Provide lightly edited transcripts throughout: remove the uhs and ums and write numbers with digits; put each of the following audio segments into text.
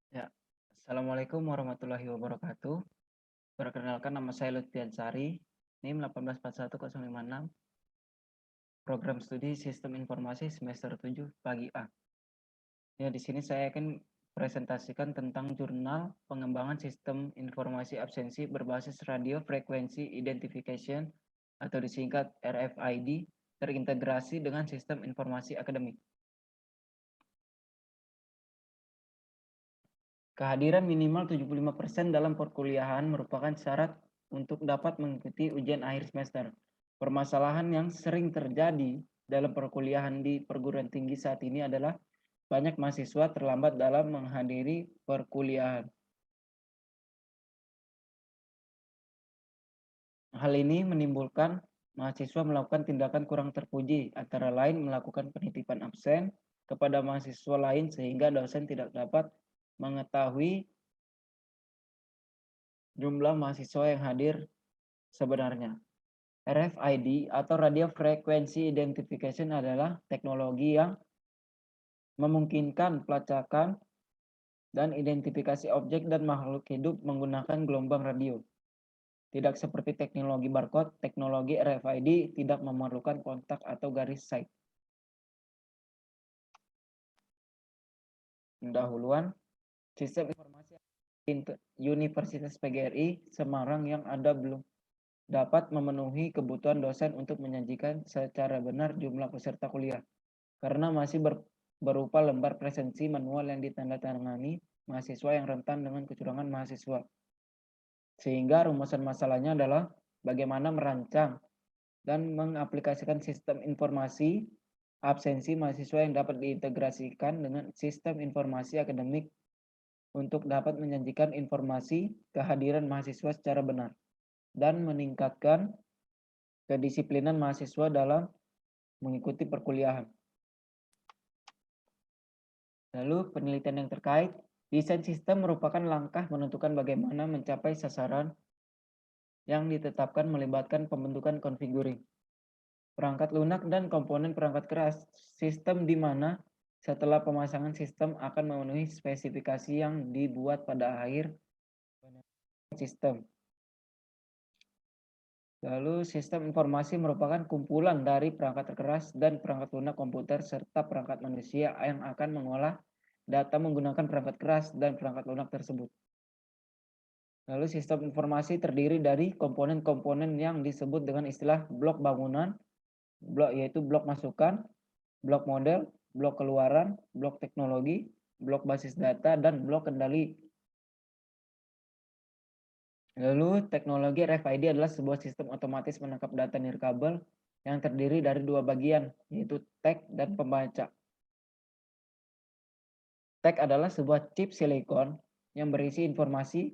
Ya, Assalamualaikum warahmatullahi wabarakatuh. Perkenalkan nama saya Lutfian Sari, NIM 1841056, Program Studi Sistem Informasi semester 7 pagi A. Ya, di sini saya akan presentasikan tentang jurnal pengembangan sistem informasi absensi berbasis radio frequency identification atau disingkat RFID terintegrasi dengan sistem informasi akademik. Kehadiran minimal 75% dalam perkuliahan merupakan syarat untuk dapat mengikuti ujian akhir semester. Permasalahan yang sering terjadi dalam perkuliahan di perguruan tinggi saat ini adalah banyak mahasiswa terlambat dalam menghadiri perkuliahan. Hal ini menimbulkan mahasiswa melakukan tindakan kurang terpuji, antara lain melakukan penitipan absen kepada mahasiswa lain sehingga dosen tidak dapat mengetahui jumlah mahasiswa yang hadir sebenarnya. RFID atau Radio Frequency Identification adalah teknologi yang memungkinkan pelacakan dan identifikasi objek dan makhluk hidup menggunakan gelombang radio. Tidak seperti teknologi barcode, teknologi RFID tidak memerlukan kontak atau garis side. Pendahuluan sistem informasi Universitas PGRI Semarang yang ada belum dapat memenuhi kebutuhan dosen untuk menyajikan secara benar jumlah peserta kuliah karena masih berupa lembar presensi manual yang ditandatangani mahasiswa yang rentan dengan kecurangan mahasiswa. Sehingga rumusan masalahnya adalah bagaimana merancang dan mengaplikasikan sistem informasi absensi mahasiswa yang dapat diintegrasikan dengan sistem informasi akademik untuk dapat menyajikan informasi kehadiran mahasiswa secara benar dan meningkatkan kedisiplinan mahasiswa dalam mengikuti perkuliahan. Lalu penelitian yang terkait, desain sistem merupakan langkah menentukan bagaimana mencapai sasaran yang ditetapkan melibatkan pembentukan configuring perangkat lunak dan komponen perangkat keras, sistem di mana setelah pemasangan sistem akan memenuhi spesifikasi yang dibuat pada akhir sistem. Lalu sistem informasi merupakan kumpulan dari perangkat keras dan perangkat lunak komputer serta perangkat manusia yang akan mengolah data menggunakan perangkat keras dan perangkat lunak tersebut. Lalu sistem informasi terdiri dari komponen-komponen yang disebut dengan istilah blok bangunan, yaitu blok masukan, blok model, blok keluaran, blok teknologi, blok basis data, dan blok kendali. Lalu teknologi RFID adalah sebuah sistem otomatis menangkap data nirkabel yang terdiri dari dua bagian, yaitu tag dan pembaca. Tag adalah sebuah chip silikon yang berisi informasi,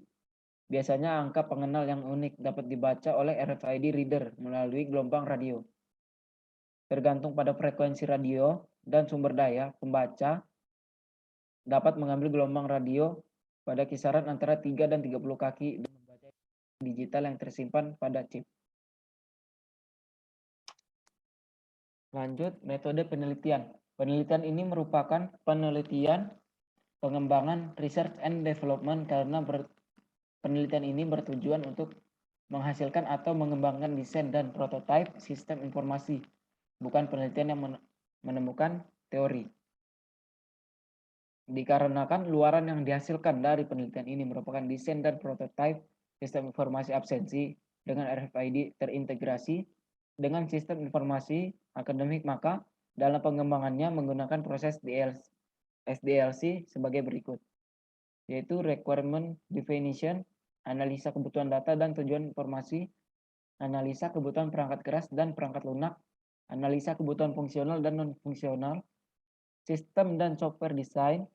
biasanya angka pengenal yang unik dapat dibaca oleh RFID reader melalui gelombang radio. Tergantung pada frekuensi radio dan sumber daya, pembaca dapat mengambil gelombang radio pada kisaran antara 3 dan 30 kaki dan membaca digital yang tersimpan pada chip. Lanjut, metode penelitian. Penelitian ini merupakan penelitian pengembangan research and development karena penelitian ini bertujuan untuk menghasilkan atau mengembangkan desain dan prototipe sistem informasi, bukan penelitian yang menemukan teori. Dikarenakan luaran yang dihasilkan dari penelitian ini merupakan desain dan prototipe sistem informasi absensi dengan RFID terintegrasi dengan sistem informasi akademik, maka dalam pengembangannya menggunakan proses SDLC sebagai berikut, yaitu requirement definition, analisa kebutuhan data dan tujuan informasi, analisa kebutuhan perangkat keras dan perangkat lunak, analisa kebutuhan fungsional dan non-fungsional, sistem dan software design,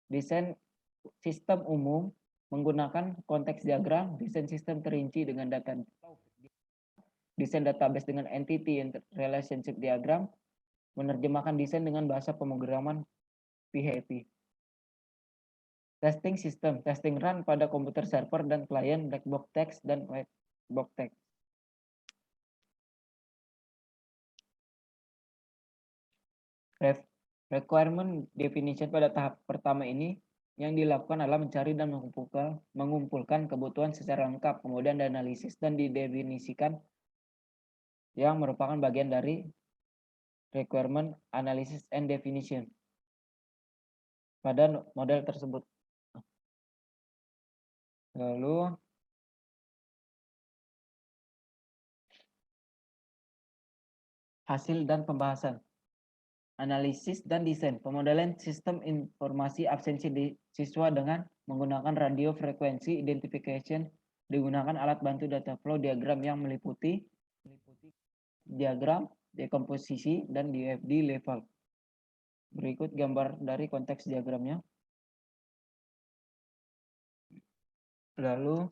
desain sistem umum menggunakan konteks diagram, desain sistem terinci dengan data, desain database dengan entity relationship diagram, menerjemahkan desain dengan bahasa pemrograman PHP. Testing sistem, testing run pada komputer server dan klien, black box text dan white box text. Requirement definition pada tahap pertama ini Yang dilakukan adalah mencari dan mengumpulkan kebutuhan secara lengkap, kemudian dianalisis dan didefinisikan yang merupakan bagian dari requirement analysis and definition pada model tersebut. Lalu hasil dan pembahasan. Analisis dan desain pemodelan sistem informasi absensi di siswa dengan menggunakan radio frekuensi identification digunakan alat bantu data flow diagram yang meliputi diagram dekomposisi dan DFD level. Berikut gambar dari konteks diagramnya. Lalu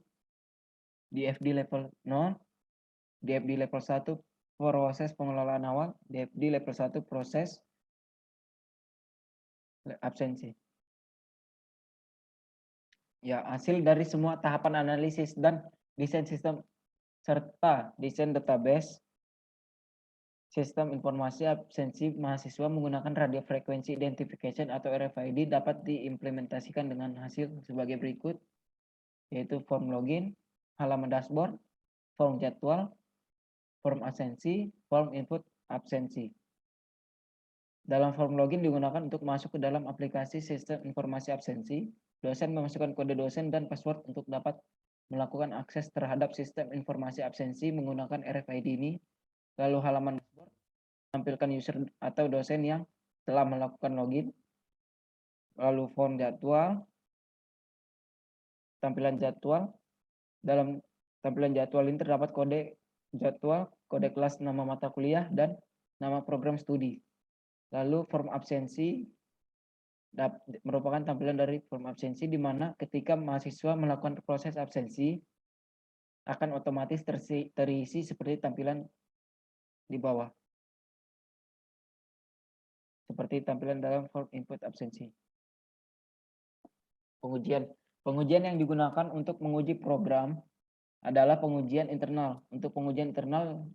DFD level 0, DFD level 1 proses pengelolaan awal, DFD level 1 proses absensi. Ya, hasil dari semua tahapan analisis dan desain sistem serta desain database sistem informasi absensi mahasiswa menggunakan radio frekuensi identification atau RFID dapat diimplementasikan dengan hasil sebagai berikut, yaitu form login, halaman dashboard, form jadwal, form absensi, form input absensi. Dalam form login digunakan untuk masuk ke dalam aplikasi sistem informasi absensi. Dosen memasukkan kode dosen dan password untuk dapat melakukan akses terhadap sistem informasi absensi menggunakan RFID ini. Lalu halaman dashboard menampilkan user atau dosen yang telah melakukan login. Lalu form jadwal, tampilan jadwal. Dalam tampilan jadwal ini terdapat kode jadwal, kode kelas, nama mata kuliah, dan nama program studi. Lalu form absensi merupakan tampilan dari form absensi di mana ketika mahasiswa melakukan proses absensi akan otomatis terisi seperti tampilan di bawah. Seperti tampilan dalam form input absensi. Pengujian yang digunakan untuk menguji program adalah pengujian internal. Untuk pengujian internal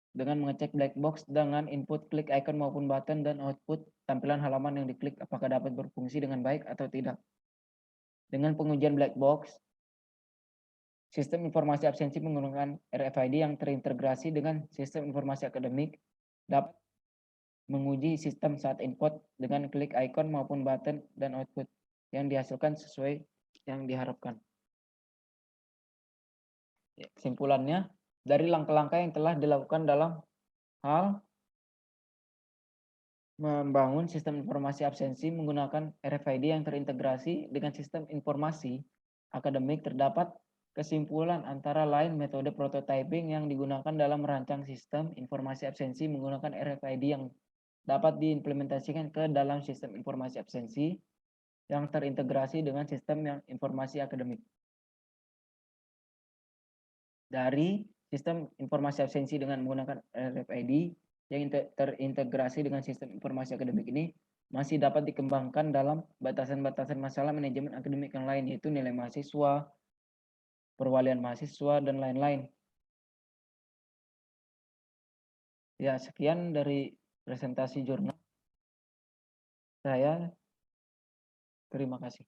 dengan mengecek black box dengan input klik icon maupun button dan output tampilan halaman yang diklik apakah dapat berfungsi dengan baik atau tidak. Dengan pengujian black box, sistem informasi absensi menggunakan RFID yang terintegrasi dengan sistem informasi akademik dapat menguji sistem saat input dengan klik icon maupun button dan output yang dihasilkan sesuai yang diharapkan. Kesimpulannya, dari langkah-langkah yang telah dilakukan dalam hal membangun sistem informasi absensi menggunakan RFID yang terintegrasi dengan sistem informasi akademik, terdapat kesimpulan antara lain metode prototyping yang digunakan dalam merancang sistem informasi absensi menggunakan RFID yang dapat diimplementasikan ke dalam sistem informasi absensi yang terintegrasi dengan sistem yang informasi akademik. Dari sistem informasi absensi dengan menggunakan RFID yang terintegrasi dengan sistem informasi akademik ini masih dapat dikembangkan dalam batasan-batasan masalah manajemen akademik yang lain, yaitu nilai mahasiswa, perwalian mahasiswa, dan lain-lain. Ya, sekian dari presentasi jurnal saya. Terima kasih.